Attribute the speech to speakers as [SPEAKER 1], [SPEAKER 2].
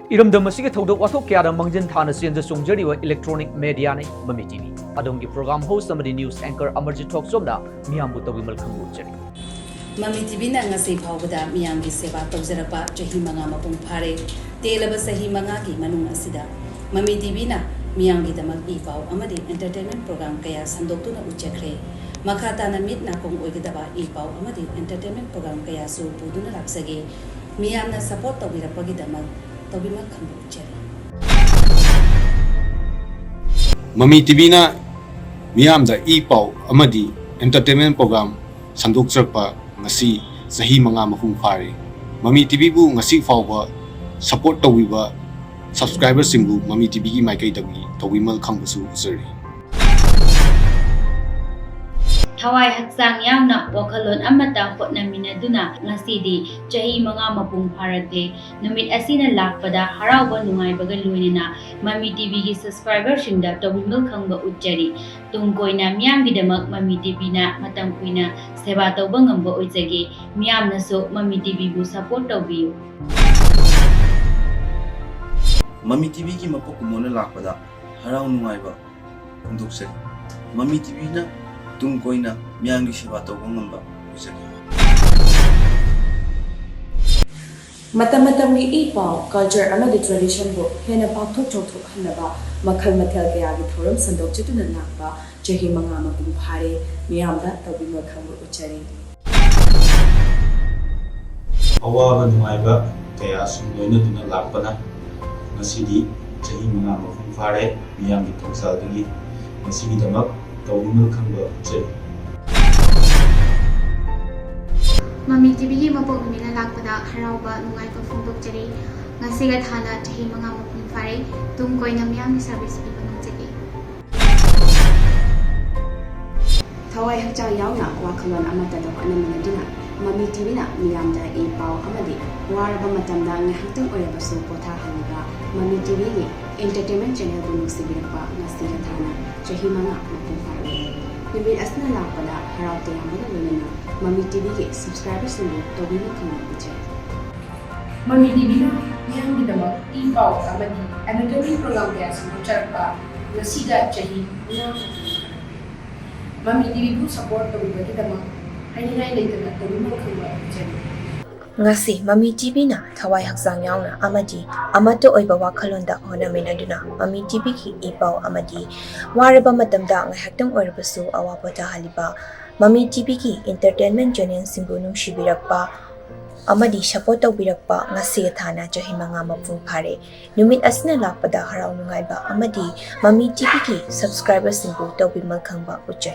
[SPEAKER 1] इरमदम मसीगे थौदोक वाथोक क्यादा मंगजन थाना सेंजा सोंजरिवा इलेक्ट्रॉनिक मीडिया ने ममी टीवी अदोंगी प्रोग्राम होस्ट अमदी न्यूज एंकर अमरजीत थॉक सोमदा मियामबु तविमल खंगु चरी
[SPEAKER 2] ममी टीवी ना ngasi phawbada miyamgi seba tawjarapa chahi manga mapung phare telaba sahi manga gi manung asida mami tv na miyamgi damak I paw amadi entertainment program kaya sandoktuna uchakre makhata na mit na kong oigidaba I paw amadi entertainment program kaya su puduna laksage miyamna support tawirapagi damak tawima khangbu uchari
[SPEAKER 3] Mami TV na miyamda I paw amadi entertainment program sandokjarpa ngasi sahi manga mapung phare Mami TV bu ngasi fawba support tawiba subscribers singbu Mami TV gi maikai dagi tawimal khangbusu usari
[SPEAKER 4] Thawai haksang yamna wakalon amata hotnaminaduna ngasidi chahi manga mapung pharate numit asina lakpada harawba nungaibaga luinina Mami TV gi subscriber singda tawimul khangba uchari tungkoina miyamgi damak Mami TV na matam kuina seba tawba ngamba oijage miyamna so Mami TV bu support tawbiyu
[SPEAKER 5] Mami TV ki mapok mona lakpada haraw nungaiba kunduksari Mami TV na tung koina miyamgi seba tawba ngamba oijage
[SPEAKER 6] Mata-mata ni ipaw culture amadi tradition bo hena pakthok chokthok hanaba makhal mathel kaya gi thoram sandok chituna nakba chahi manga mapung phare miyamda tawima khangbu uchari
[SPEAKER 7] awaba nungaiba kaya sumloina duna lakpana ngasidi chahi manga mapung phare miyamgi thongsalgi ngasigi damak tawimul khangba uchari
[SPEAKER 8] Mami TV gi mapok mina lakpada harawba nungai pa phongdok jari ngasiga thana chahi manga mapung phare tum koina miyamgi service piba nungjagi
[SPEAKER 6] Thawai hakchang yauna wakhalon amata dok anaminaduna Mami TV na miyamda ipaw amadi waraba matamda ngahaktang oyabasu potha haniba Mami TV gi entertainment channel bu nuksibirpa ngasiga thana chahi manga mapung phare Nimit asna lakpada haraw tayambaga lunina Mami TV ki subscribers ni tawima khangbu uchari
[SPEAKER 9] Mami TV na miyamgi damak ipaw amadi entertainment program kaya sandojarpa ngasida chahi Mami TV bu support tawibagi damak hainai leitana tawima khangbu uchari
[SPEAKER 10] Ngasi Mami TV na thawai haksang yauna amadi amato oiba wakhalonda honaminaduna Mami TV ki ipaw amadi waraba matamda ngahaktang oirabasu awapota haliba Mami TV ki entertainment channel simbunung shibirakpa amadi support tawbirakpa ngasi thana chahi manga mapung phare numit asna lakpada haraw nungaiba amadi Mami TV ki subscribers singbu tawbimal khangba uchai